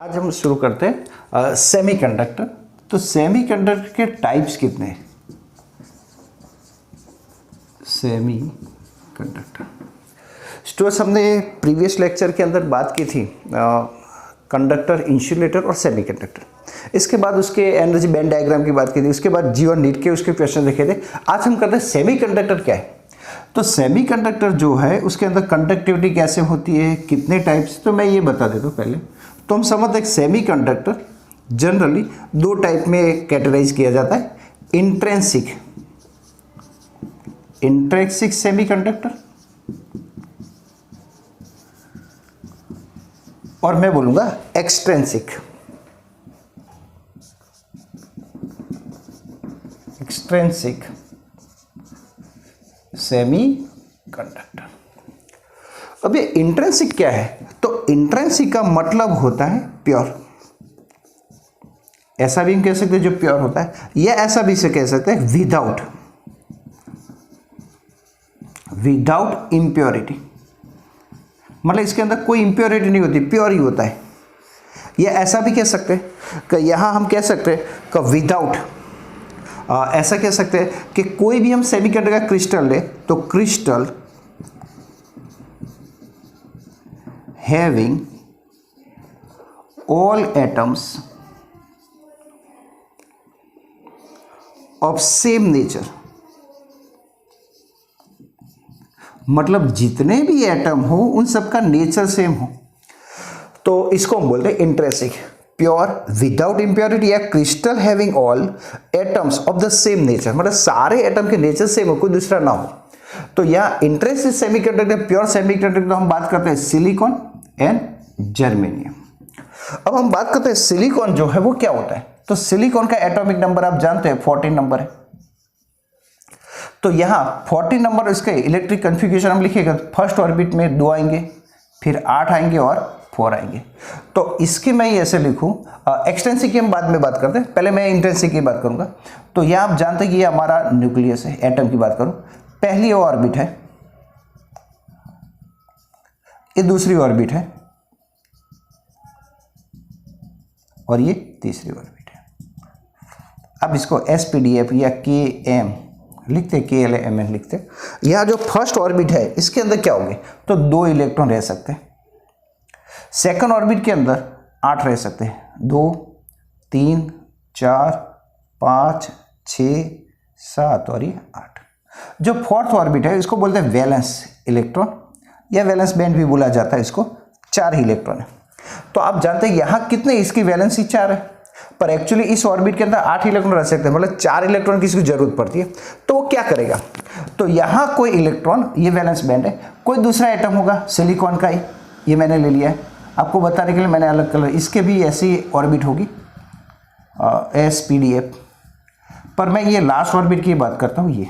आज हम शुरू करते हैं सेमीकंडक्टर। तो सेमीकंडक्टर के टाइप्स कितने हैं? सेमीकंडक्टर स्टूडेंट्स, हमने प्रीवियस लेक्चर के अंदर बात की थी कंडक्टर, इंसुलेटर और सेमीकंडक्टर। इसके बाद उसके एनर्जी बैंड डायग्राम की बात की थी। उसके बाद जीवन नीट के उसके क्वेश्चन देखे थे। आज हम करते हैं सेमीकंडक्टर क्या है। तो सेमीकंडक्टर जो है उसके अंदर कंडक्टिविटी कैसे होती है, कितने टाइप्स, तो मैं ये बता देता हूँ पहले। तो हम समझते हैं सेमीकंडक्टर जनरली दो टाइप में कैटेगराइज किया जाता है, इंट्रिंसिक सेमीकंडक्टर और मैं बोलूंगा एक्सट्रिंसिक सेमीकंडक्टर। अब ये इंट्रिंसिक क्या है? तो इंट्रिंसिक का मतलब होता है प्योर। ऐसा भी हम कह सकते हैं जो प्योर होता है, या ऐसा भी से कह सकते हैं विदाउट इम्प्योरिटी। मतलब इसके अंदर कोई इम्प्योरिटी नहीं होती, प्योर ही होता है। या ऐसा भी कह सकते हैं कि यहां हम कह सकते हैं कि विदाउट, ऐसा कह सकते हैं कि कोई भी हम सेमीकंडक्टर का क्रिस्टल ले तो crystal having all atoms of same nature, मतलब जितने भी एटम हो उन सबका नेचर सेम हो, तो इसको हम बोलते हैं इंट्रिंसिक, प्योर विदाउट इम्प्योरिटी, या crystal having all atoms of the same nature, मतलब सारे एटम के नेचर सेम हो, कोई दूसरा ना हो। तो यह इंट्रिंसिक सेमीकंडक्टर, प्योर सेमीकंडक्टर, तो हम बात करते हैं सिलिकॉन एंड जर्मेनियम। अब हम बात करते हैं सिलिकॉन जो है वो क्या होता है। तो सिलिकॉन का एटॉमिक नंबर आप जानते हैं 14 नंबर है। तो यहां 14 नंबर इसके इलेक्ट्रिक कन्फिग्रेशन हम लिखिएगा, फर्स्ट ऑर्बिट में 2 आएंगे, फिर 8 आएंगे और 4 आएंगे। तो इसकी मैं ऐसे लिखूं, एक्सटेंसिव की हम बाद में बात करते हैं, पहले मैं इंट्रिंसिक की बात करूंगा। तो यह आप जानते हैं कि ये हमारा न्यूक्लियस है। एटम की बात करूं, पहली ऑर्बिट है, ये दूसरी ऑर्बिट है और ये तीसरी ऑर्बिट है। अब इसको sp-d-f या km लिखते, KLMN लिखते। यह जो फर्स्ट ऑर्बिट है इसके अंदर क्या होंगे, तो 2 इलेक्ट्रॉन रह सकते हैं। सेकंड ऑर्बिट के अंदर 8 रह सकते हैं, 2 3 4 5 6 7 और ये 8। जो फोर्थ ऑर्बिट है इसको बोलते हैं वैलेंस इलेक्ट्रॉन, या वैलेंस बैंड भी बोला जाता है इसको। 4 ही इलेक्ट्रॉन है। तो आप जानते हैं यहां कितने, इसकी वैलेंसी 4 है, पर एक्चुअली इस ऑर्बिट के अंदर 8 इलेक्ट्रॉन रह सकते हैं, मतलब 4 इलेक्ट्रॉन की इसकी जरूरत पड़ती है। तो वो क्या करेगा, तो यहां कोई इलेक्ट्रॉन, ये वैलेंस बैंड है, कोई दूसरा एटम होगा सिलिकॉन का ही, ये मैंने ले लिया है आपको बताने के लिए, मैंने अलग कलर, इसके भी ऐसी ऑर्बिट होगी sp-d-f, पर मैं ये लास्ट ऑर्बिट की बात करता हूँ ये।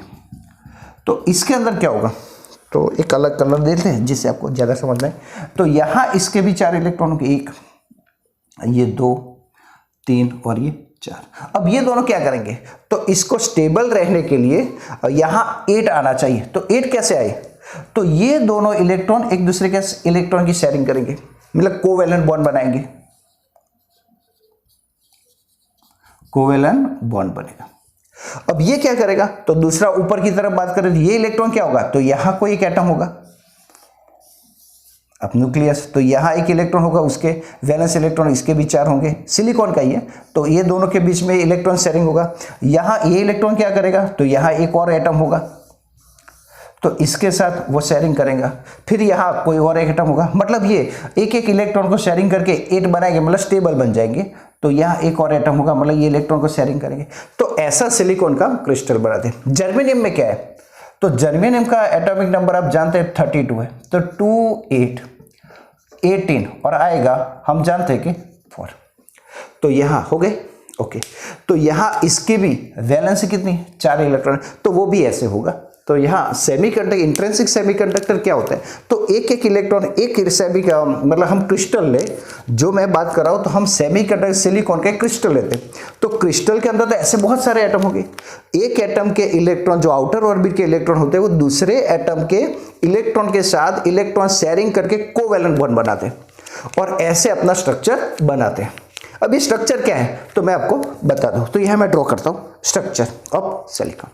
तो इसके अंदर क्या होगा, तो एक अलग कलर देते हैं जिससे आपको ज़्यादा समझ में आए। तो यहाँ इसके भी 4 इलेक्ट्रॉन के, 1 ये 2 3 और ये 4। अब ये दोनों क्या करेंगे, तो इसको स्टेबल रहने के लिए यहाँ 8 आना चाहिए। तो 8 कैसे आए, तो ये दोनों इलेक्ट्रॉन एक दूसरे के इलेक्ट्रॉन की शेयरिंग करेंगे, मतलब कोवेलेंट बॉन्ड बनाएंगे, कोवेलेंट बॉन्ड बनेगा। अब ये क्या करेगा, तो दूसरा ऊपर की तरफ बात करें, ये इलेक्ट्रॉन क्या होगा, तो यहां कोई एक एटम होगा, अब न्यूक्लियस, तो यहां एक इलेक्ट्रॉन होगा, उसके वैलेंस इलेक्ट्रॉन इसके भी 4 होंगे, सिलिकॉन का ही है, तो ये दोनों के बीच में इलेक्ट्रॉन शेयरिंग होगा। यहां ये इलेक्ट्रॉन क्या करेगा, तो यहां एक और एटम होगा, तो इसके साथ वो शेयरिंग करेगा। फिर यहाँ कोई और एक एटम होगा, मतलब ये एक एक इलेक्ट्रॉन को शेयरिंग करके 8 बनाएंगे, मतलब स्टेबल बन जाएंगे। तो यहाँ एक और एटम होगा, मतलब ये इलेक्ट्रॉन को शेयरिंग करेंगे। तो ऐसा सिलिकॉन का क्रिस्टल बनाते हैं। जर्मेनियम में क्या है, तो जर्मेनियम का एटॉमिक नंबर आप जानते हैं 32 है, तो 2 8 18 और आएगा हम जानते हैं कि 4। तो यहाँ हो गए, ओके। तो यहाँ इसके भी वैलेंसी कितनी, 4 इलेक्ट्रॉन, तो वो भी ऐसे होगा। तो यहाँ सेमीकंडक्टर, इंट्रिंसिक सेमीकंडक्टर क्या होता है, तो एक एक इलेक्ट्रॉन, एक सेमी का, मतलब हम क्रिस्टल ले, जो मैं बात कर रहा हूँ, तो हम सेमीकंडक्टर सिलिकॉन के क्रिस्टल लेते हैं। तो क्रिस्टल के अंदर तो ऐसे बहुत सारे एटम होंगे, एक एटम के इलेक्ट्रॉन, जो आउटर ऑर्बिट के इलेक्ट्रॉन होते हैं, वो दूसरे एटम के इलेक्ट्रॉन के साथ इलेक्ट्रॉन शेयरिंग करके कोवैलेंट बॉन्ड बनाते हैं। और ऐसे अपना स्ट्रक्चर बनाते हैं। अब ये स्ट्रक्चर क्या है तो मैं आपको बता दूं, तो यह मैं ड्रॉ करता हूं स्ट्रक्चर ऑफ सिलिकॉन।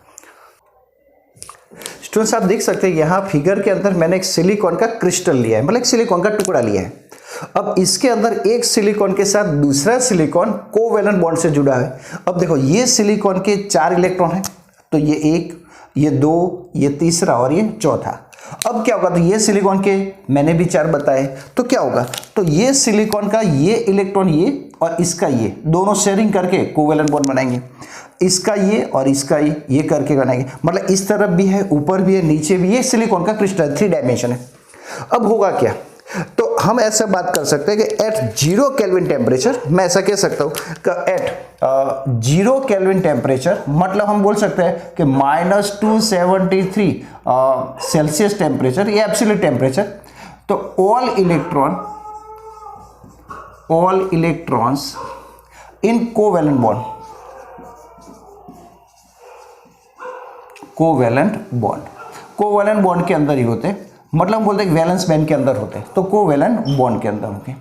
स्टूडेंट्स आप देख सकते हैं यहाँ फिगर के अंदर मैंने एक सिलिकॉन का क्रिस्टल लिया है, मतलब एक सिलिकॉन का टुकड़ा लिया है। अब इसके अंदर एक सिलिकॉन के साथ दूसरा सिलिकॉन कोवैलेंट बॉन्ड से जुड़ा है। अब देखो ये सिलिकॉन के 4 इलेक्ट्रॉन हैं, तो ये 1, ये 2, ये तीसरा और ये चौथा। अब क्या होगा, तो ये सिलिकॉन के मैंने भी 4 बताए, तो क्या होगा, तो ये सिलिकॉन का ये इलेक्ट्रॉन ये और इसका ये दोनों शेयरिंग करके कोवैलेंट बॉन्ड बनाएंगे। इसका ये और इसका ये करके बनाएंगे, मतलब इस तरफ भी है, ऊपर भी है, नीचे भी। ये सिलिकॉन का क्रिस्टल 3 डायमेंशन है। अब होगा क्या, तो हम ऐसा बात कर सकते हैं कि एट 0 केल्विन टेम्परेचर, मैं ऐसा कह सकता हूं कि एट 0 केल्विन टेम्परेचर, मतलब हम बोल सकते हैं कि -273 सेल्सियस टेम्परेचर, ये एब्सोल्यूट टेम्परेचर। तो all electrons in covalent bond के अंदर ही होते हैं, मतलब हम बोलते हैं वैलेंस बैंड के अंदर होते हैं, तो कोवैलेंट बॉन्ड के अंदर होंगे।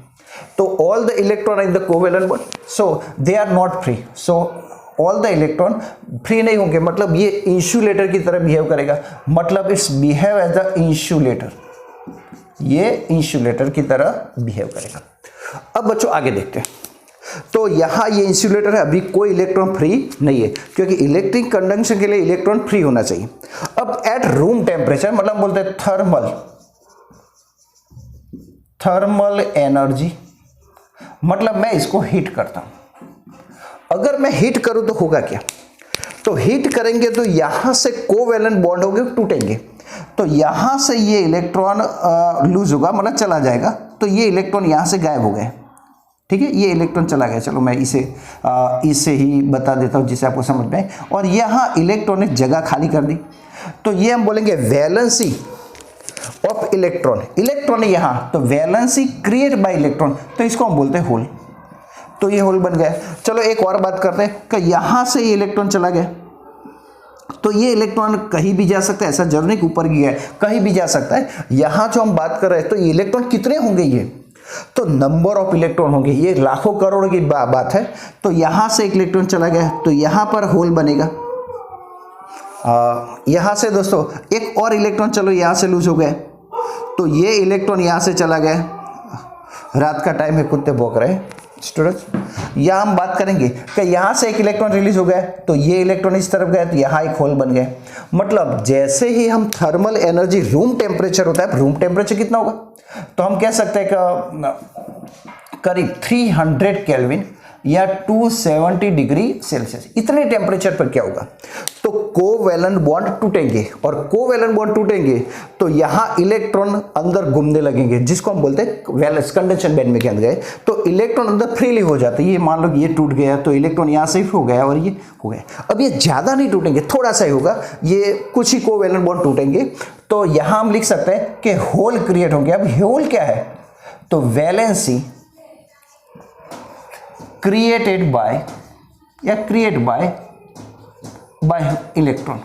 तो all the electron in the covalent bond, so they are not free, so all the electron free नहीं होंगे, मतलब ये इंसुलेटर की तरह बिहेव करेगा, मतलब it's behave as the insulator, ये इंसुलेटर की तरह बिहेव करेगा। अब बच्चों आगे देखते हैं, तो यहाँ ये इंसुलेटर है, अभी कोई इलेक्ट्रॉन फ्री नहीं है, क्योंकि इलेक्ट्रिक कंडक्शन के लिए इलेक्ट्रॉन फ्री होना चाहिए। अब एट रूम टेम्परेचर, मतलब बोलते हैं थर्मल एनर्जी, मतलब मैं इसको हीट करता हूं। अगर मैं हीट करूं तो होगा क्या, तो हीट करेंगे तो यहां से कोवैलेंट बॉन्ड होंगे, टूटेंगे, तो यहां से ये इलेक्ट्रॉन लूज होगा, मतलब चला जाएगा, तो ये इलेक्ट्रॉन यहां से गायब हो गए। ठीक है, ये इलेक्ट्रॉन चला गया, चलो मैं इसे ही बता देता हूँ जिससे आपको समझ में आए। और यहाँ इलेक्ट्रॉन ने जगह खाली कर दी, तो ये हम बोलेंगे वैलेंसी ऑफ इलेक्ट्रॉन है यहाँ, तो वैलेंसी क्रिएट बाय इलेक्ट्रॉन, तो इसको हम बोलते हैं होल। तो ये होल बन गया। चलो एक और बात करते हैं कि यहाँ से ये इलेक्ट्रॉन चला गया, तो ये इलेक्ट्रॉन कहीं भी जा सकता है, ऐसा जरूर नहीं कि ऊपर गया है, कहीं भी जा सकता है। यहाँ जो हम बात कर रहे हैं, तो ये इलेक्ट्रॉन कितने होंगे, ये तो नंबर ऑफ इलेक्ट्रॉन होंगे, ये लाखों करोड़ की बात है। तो यहां से एक इलेक्ट्रॉन चला गया, तो यहां पर होल बनेगा। यहां से दोस्तों एक और इलेक्ट्रॉन चलो यहां से लूज हो गए, तो ये इलेक्ट्रॉन यहां से चला गया। रात का टाइम है, कुत्ते भौंक रहे हैं स्टूडेंट्स। यहाँ हम बात करेंगे कि यहाँ से एक इलेक्ट्रॉन रिलीज हो गया, तो ये इलेक्ट्रॉन इस तरफ गया, तो यहाँ एक होल बन गया। मतलब जैसे ही हम थर्मल एनर्जी, रूम टेम्परेचर होता है, रूम टेम्परेचर कितना होगा, तो हम कह सकते हैं कि करीब 300 केल्विन या 270 डिग्री सेल्सियस, इतने टेम्परेचर पर क्या होगा, तो कोवैलेंट बॉन्ड टूटेंगे, और कोवैलेंट बॉन्ड टूटेंगे तो यहाँ इलेक्ट्रॉन अंदर घूमने लगेंगे, जिसको हम बोलते हैं वैलेंस कंडक्शन बैंड में के अंदर गए, तो इलेक्ट्रॉन अंदर फ्रीली हो जाते हैं। ये मान लो ये टूट गया, तो इलेक्ट्रॉन यहाँ से हो गया और ये हो गया। अब ये ज़्यादा नहीं टूटेंगे, थोड़ा सा ही होगा, ये कुछ ही कोवैलेंट बॉन्ड टूटेंगे, तो यहाँ हम लिख सकते हैं कि होल क्रिएट होंगे। अब होल क्या है, तो वैलेंसी क्रिएटेड बाय या क्रिएट बाय इलेक्ट्रॉन,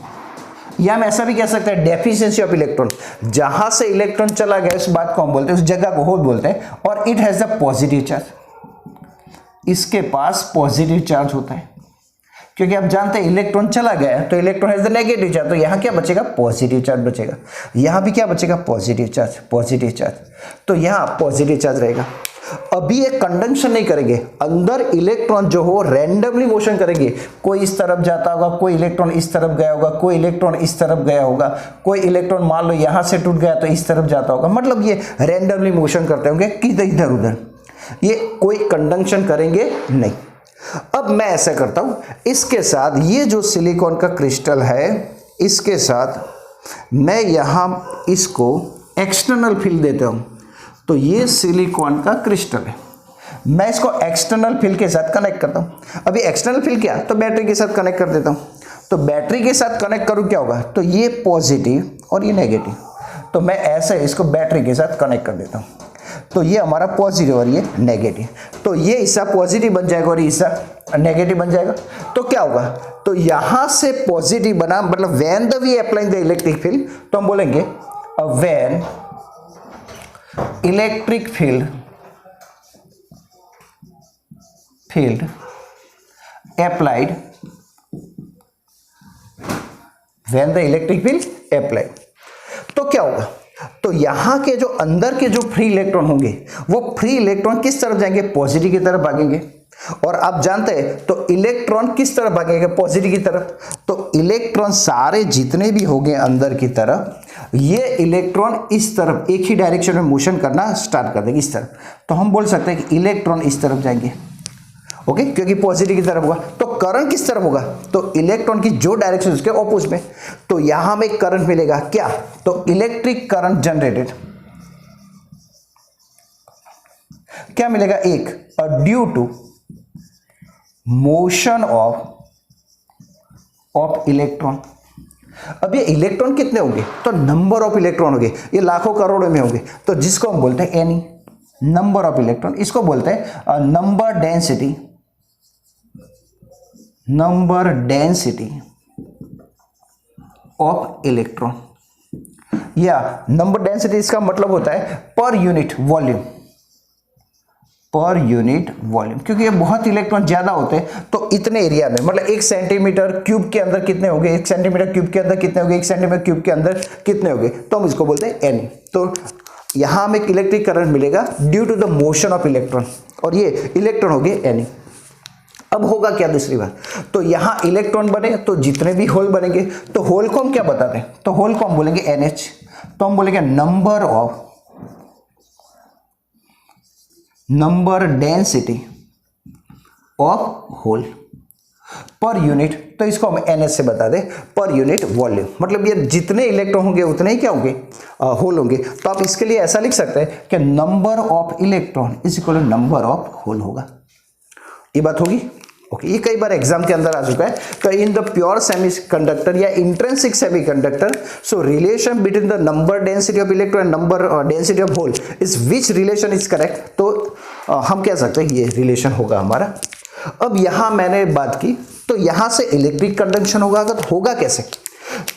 या हम ऐसा भी कह सकते हैं डेफिशिएंसी ऑफ इलेक्ट्रॉन। जहां से इलेक्ट्रॉन चला गया उस बात को हम बोलते हैं, उस जगह को होल बोलते हैं। और it has the positive charge, इसके पास पॉजिटिव चार्ज होता है, क्योंकि आप जानते हैं इलेक्ट्रॉन चला गया तो electron has the negative charge, तो यहाँ क्या बचेगा, पॉजिटिव चार्ज बचेगा। यहाँ भी क्या बचेगा, पॉजिटिव चार्ज, तो यहाँ पॉजिटिव चार्ज रहेगा। अभी ये कंडक्शन नहीं करेंगे, अंदर इलेक्ट्रॉन जो हो रैंडमली मोशन करेंगे, कोई इस तरफ जाता होगा, कोई इलेक्ट्रॉन इस तरफ गया होगा, कोई इलेक्ट्रॉन इस तरफ गया होगा, कोई इलेक्ट्रॉन मान लो यहां से टूट गया तो इस तरफ जाता होगा, मतलब ये रैंडमली मोशन करते होंगे किधर इधर उधर, ये कोई कंडक्शन करेंगे नहीं। अब मैं ऐसा करता हूं, इसके साथ ये जो सिलिकॉन का क्रिस्टल है, इसके साथ मैं यहां इसको एक्सटर्नल फील्ड देता हूं, तो ये सिलिकॉन का क्रिस्टल है, मैं इसको एक्सटर्नल फील्ड के साथ कनेक्ट करता हूं। अभी एक्सटर्नल फील्ड क्या, तो बैटरी के साथ कनेक्ट कर देता हूं, तो बैटरी के साथ कनेक्ट करूं क्या होगा, तो ये पॉजिटिव और ये नेगेटिव, तो मैं ऐसे इसको बैटरी के साथ कनेक्ट कर देता हूं, तो ये हमारा पॉजिटिव और ये नेगेटिव, तो ये हिस्सा पॉजिटिव बन जाएगा और ये हिस्सा नेगेटिव बन जाएगा। तो क्या होगा, तो यहां से पॉजिटिव बना, मतलब when the we applying the electric field, तो हम बोलेंगे when electric field field applied when the electric field applied। तो क्या होगा, तो यहां के जो अंदर के जो फ्री इलेक्ट्रॉन होंगे वो फ्री इलेक्ट्रॉन किस तरफ जाएंगे, पॉजिटिव की तरफ भागेंगे। और आप जानते हैं तो इलेक्ट्रॉन किस तरफ भागेंगे, पॉजिटिव की तरफ। तो इलेक्ट्रॉन सारे जितने भी होंगे अंदर की तरफ, ये इलेक्ट्रॉन इस तरफ एक ही डायरेक्शन में मोशन करना स्टार्ट कर देंगे, इस तरफ। तो हम बोल सकते हैं कि इलेक्ट्रॉन इस तरफ जाएंगे, ओके, क्योंकि पॉजिटिव की तरफ होगा। तो करंट किस तरफ होगा, तो इलेक्ट्रॉन की जो डायरेक्शन उसके ऑपोजिट में। तो यहां में करंट मिलेगा क्या, तो इलेक्ट्रिक करंट जनरेटेड क्या मिलेगा, एक due to motion of electron. अब ये इलेक्ट्रॉन कितने होंगे, तो नंबर ऑफ इलेक्ट्रॉन होंगे, ये लाखों करोड़ों में होंगे। तो जिसको हम बोलते हैं एनी, नंबर ऑफ इलेक्ट्रॉन, इसको बोलते हैं number density, number density of electron, या नंबर डेंसिटी इसका मतलब होता है per unit volume, per unit volume. क्योंकि ये बहुत इलेक्ट्रॉन ज्यादा होते हैं तो इतने एरिया में, मतलब 1 सेंटीमीटर क्यूब के अंदर कितने होंगे, 1 सेंटीमीटर क्यूब के अंदर कितने होंगे, 1 सेंटीमीटर क्यूब के अंदर कितने होंगे, तो हम इसको बोलते हैं एनी। तो यहां हमें इलेक्ट्रिक करंट मिलेगा due to the motion of electron, और ये इलेक्ट्रॉन हो गए एनी। अब होगा क्या दूसरी बार, तो यहां इलेक्ट्रॉन बने तो जितने भी होल बनेंगे, तो होल को हम क्या बताते हैं, तो होल को हम बोलेंगे NH। तो हम बोलेंगे number density of hole per unit, तो इसको हम NH से बता दें पर यूनिट वॉल्यूम। मतलब ये जितने इलेक्ट्रॉन होंगे उतने ही क्या होंगे, होल होंगे। तो आप इसके लिए ऐसा लिख सकते हैं कि number of electron is equal to number of hole होगा। ये बात होगी, ओके। ये कई बार एग्जाम के अंदर आ चुका है। तो इन द प्योर सेमीकंडक्टर या intrinsic semiconductor, so relation between the number density of electron and number density of hole is which relation is correct. तो हम कह सकते हैं ये रिलेशन होगा हमारा। अब यहां मैंने बात की, तो यहां से इलेक्ट्रिक कंडक्शन होगा, अगर होगा कैसे,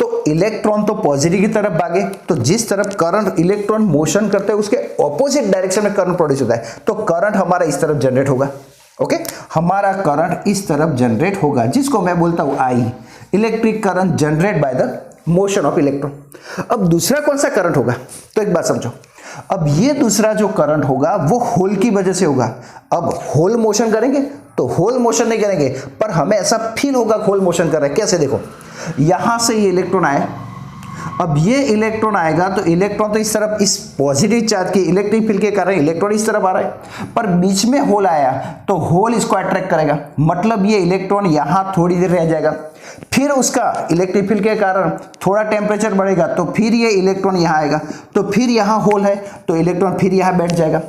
तो इलेक्ट्रॉन तो पॉजिटिव की तरफ भागे, तो जिस तरफ करंट इलेक्ट्रॉन मोशन करते हैं उसके ऑपोजिट डायरेक्शन में करंट प्रोड्यूस होता है, तो करंट हमारा इस तरफ जनरेट होगा, ओके। हमारा करंट इस तरफ जनरेट होगा, जिसको मैं बोलता हूं I, electric current generate by the motion of electron. अब दूसरा कौन सा करंट होगा, तो एक बात समझो, अब ये दूसरा जो करंट होगा वो होल की वजह से होगा। अब होल मोशन करेंगे तो होल मोशन नहीं करेंगे, पर हमें ऐसा फील होगा होल मोशन कर रहा है। कैसे, देखो यहां से ये इलेक्ट्रॉन आए, अब ये इलेक्ट्रॉन आएगा तो इलेक्ट्रॉन तो इस तरफ, इस पॉजिटिव चार्ज के इलेक्ट्रिक फील्ड के कारण इलेक्ट्रॉन इस तरफ आ रहा है, पर बीच में होल आया तो होल इसको अट्रैक्ट करेगा, मतलब ये इलेक्ट्रॉन यहां थोड़ी देर रह जाएगा, फिर उसका इलेक्ट्रिक फील्ड के कारण थोड़ा टेम्परेचर बढ़ेगा, तो फिर ये इलेक्ट्रॉन यहाँ आएगा, तो फिर यहाँ होल है तो इलेक्ट्रॉन फिर यहाँ बैठ जाएगा,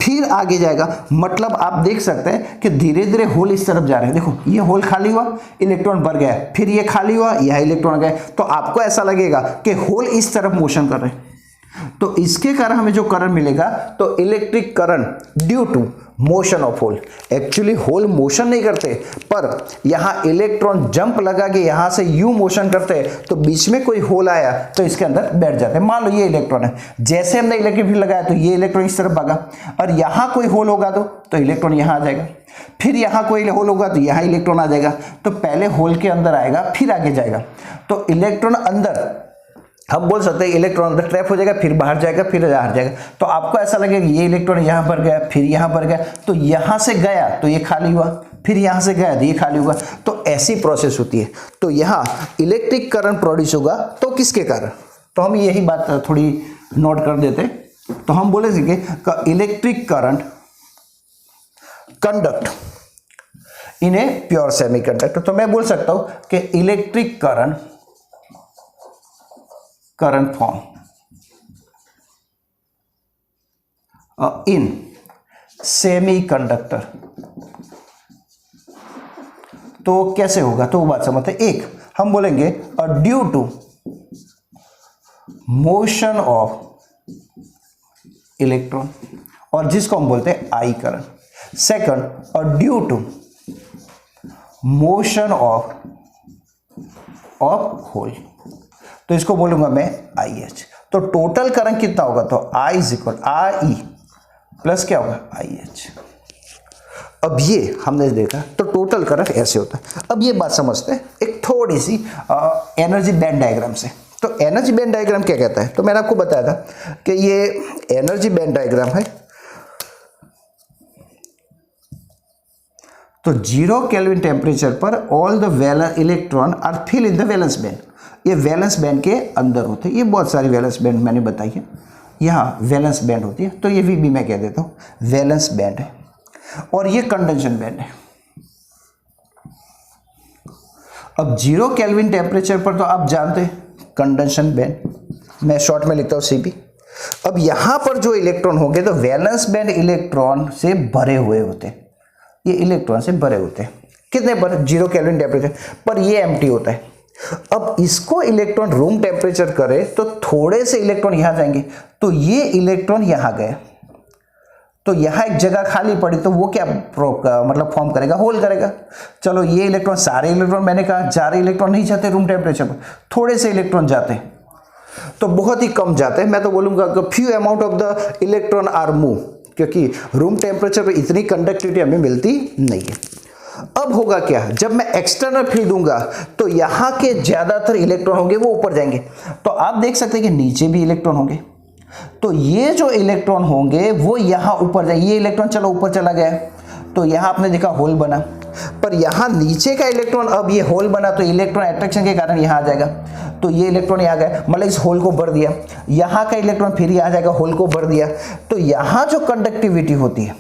फिर आगे जाएगा। मतलब आप देख सकते हैं कि धीरे धीरे होल इस तरफ जा रहे हैं। देखो ये होल खाली हुआ, इलेक्ट्रॉन भर गया, फिर ये खाली हुआ, यहाँ इलेक्ट्रॉन गए, तो आपको ऐसा लगेगा कि होल इस तरफ मोशन कर रहे हैं। तो इसके कारण हमें जो करंट मिलेगा, तो electric current due to motion of hole. Actually hole motion नहीं करते, पर यहां इलेक्ट्रॉन जंप लगा के यहां से यू मोशन करते हैं, तो बीच में कोई होल आया तो इसके अंदर बैठ जाते हैं। मान लो ये इलेक्ट्रॉन है, जैसे हमने इलेक्ट्रिक फील्ड लगाया तो ये इलेक्ट्रॉन इस तरफ भागा, और यहां कोई होल होगा तो इलेक्ट्रॉन यहां आ जाएगा, फिर यहां कोई होल होगा तो यहां इलेक्ट्रॉन आ जाएगा। तो पहले होल के अंदर आएगा फिर आगे जाएगा, तो इलेक्ट्रॉन अंदर, हम बोल सकते हैं इलेक्ट्रॉन अंदर ट्रैप हो जाएगा, फिर बाहर जाएगा, फिर बाहर जाएगा। तो आपको ऐसा लगेगा ये इलेक्ट्रॉन यहाँ पर गया, फिर यहाँ पर गया, तो यहाँ से गया तो ये खाली हुआ, फिर यहाँ से गया तो ये खाली हुआ, तो ऐसी प्रोसेस होती है। तो यहाँ इलेक्ट्रिक करंट प्रोड्यूस होगा तो किसके कारण, तो हम यही बात थोड़ी नोट कर देते। तो हम बोले थे कि electric current conduct in a pure semiconductor. तो मैं बोल सकता हूं कि electric current form in semiconductor. तो कैसे होगा, तो वो बात समझते हैं। एक हम बोलेंगे due to motion of electron, और जिसको हम बोलते हैं I current. Second due to motion of hole, तो इसको बोलूंगा मैं आई एच। तो टोटल करंट कितना होगा, तो I is equal I plus क्या होगा आई एच। अब ये हमने देखा तो टोटल करंट ऐसे होता है। अब ये बात समझते हैं एक थोड़ी सी एनर्जी बैंड डायग्राम से। तो एनर्जी बैंड डायग्राम क्या कहता है, तो मैंने आपको बताया था कि ये एनर्जी बैंड डायग्राम है। तो 0 केल्विन टेम्परेचर पर all the electron are fill in the valence band. ये वैलेंस बैंड के अंदर होते हैं। ये बहुत सारी वैलेंस बैंड मैंने बताई है, यहाँ वैलेंस बैंड होती है, तो ये भी मैं कह देता हूँ वैलेंस बैंड है। और ये कंडेंशन बैंड है। अब 0 केल्विन टेम्परेचर पर तो आप जानते हैं कंडेंशन बैंड, मैं शॉर्ट में लिखता हूँ CP। अब यहाँ पर जो इलेक्ट्रॉन होंगे तो वैलेंस बैंड इलेक्ट्रॉन से भरे हुए होते हैं, ये इलेक्ट्रॉन से भरे होते हैं। कितने पर? 0 केल्विन टेम्परेचर पर ये एम्प्टी होता है। अब इसको इलेक्ट्रॉन रूम टेम्परेचर करे तो थोड़े से इलेक्ट्रॉन यहां जाएंगे, तो ये इलेक्ट्रॉन यहां गए, तो यहां एक जगह खाली पड़ी, तो वो क्या मतलब फॉर्म करेगा, होल करेगा। चलो ये इलेक्ट्रॉन, सारे इलेक्ट्रॉन मैंने कहा सारे इलेक्ट्रॉन नहीं जाते रूम टेम्परेचर पर, थोड़े से इलेक्ट्रॉन जाते हैं, तो बहुत ही कम जाते हैं। मैं तो बोलूंगा कि few amount of the electron are move, क्योंकि रूम टेम्परेचर पर इतनी कंडक्टिविटी हमें मिलती नहीं है। अब होगा क्या, जब मैं एक्सटर्नल फील्ड दूंगा तो यहां के ज्यादातर इलेक्ट्रॉन होंगे वो ऊपर जाएंगे। तो आप देख सकते हैं कि नीचे भी इलेक्ट्रॉन होंगे, तो ये जो इलेक्ट्रॉन होंगे वो यहां ऊपर जाएंगे। ये इलेक्ट्रॉन चलो ऊपर चला गया, तो यहां आपने देखा होल बना, पर यहां नीचे का इलेक्ट्रॉन, अब ये होल बना तो इलेक्ट्रॉन अट्रैक्शन के कारण यहां आ जाएगा, तो ये इलेक्ट्रॉन यहां गया, मतलब इस होल को भर दिया। यहां का इलेक्ट्रॉन फिर यहां जाएगा, होल को भर दिया, तो यहां जो कंडक्टिविटी होती है,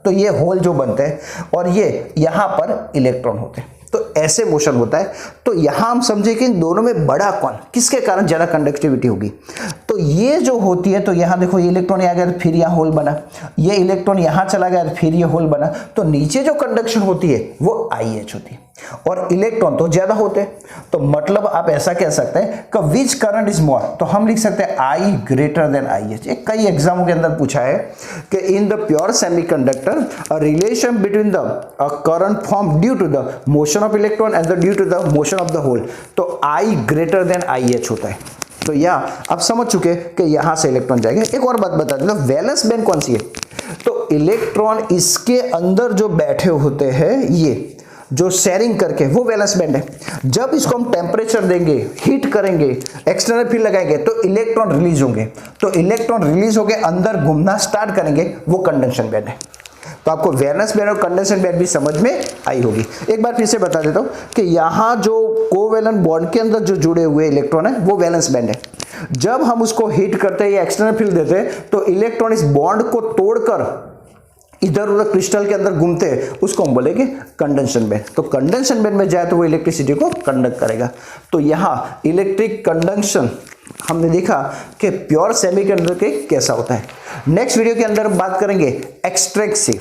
तो ये होल जो बनते हैं और ये यहां पर इलेक्ट्रॉन होते हैं, तो ऐसे मोशन होता है। तो यहां हम समझे कि इन दोनों में बड़ा कौन, किसके कारण ज्यादा कंडक्टिविटी होगी। तो ये जो होती है, तो यहां देखो ये इलेक्ट्रॉन आ गया, फिर यहां होल बना, ये इलेक्ट्रॉन यहां चला गया, फिर ये होल बना, तो नीचे जो कंडक्शन होती है वो IH होती है, और इलेक्ट्रॉन तो ज्यादा होते हैं। तो मतलब आप ऐसा कह सकते हैं कि विच करंट इज मोर, तो हम लिख सकते हैं I ग्रेटर देन IH। एक कई एग्जामों के अंदर पूछा है कि in the pure semiconductor a relation between the current form due to the motion of electron and due to the motion of the hole, तो I ग्रेटर देन IH होता है। तो यहाँ आप समझ चुके कि यहां से इलेक्ट्रॉन जाएगा। एक और बात बता देता हूं, वैलेंस बैंड कौन सी है, तो इलेक्ट्रॉन इसके अंदर जो बैठे होते हैं, ये जो शेयरिंग करके, वो वैलेंस बैंड है। जब इसको हम टेम्परेचर देंगे, हीट करेंगे, एक्सटर्नल फील्ड लगाएंगे, तो इलेक्ट्रॉन रिलीज होंगे, तो इलेक्ट्रॉन रिलीज होकर अंदर घूमना स्टार्ट करेंगे, वो कंडेंशन बैंड है। तो आपको वैलेंस बैंड और कंडेंशन बैंड भी समझ में आई होगी। एक बार फिर से बता देता हूं कि यहां जो कोवेलेंट बॉन्ड के अंदर जो जुड़े हुए इलेक्ट्रॉन है वो वैलेंस बैंड है। जब हम उसको हीट करते हैं या एक्सटर्नल फील्ड देते हैं, तो इलेक्ट्रॉन इस बॉन्ड को तोड़कर इधर उधर क्रिस्टल के अंदर घूमते हैं, उसको हम बोलेंगे कंडेंशन बैंड। तो कंडेंशन बैंड में जाए तो वो इलेक्ट्रिसिटी को कंडक्ट करेगा। तो यहाँ इलेक्ट्रिक कंडक्शन हमने देखा कि प्योर सेमीकंडक्टर के कैसा होता है। नेक्स्ट वीडियो के अंदर बात करेंगे एक्सट्रैक्सिव।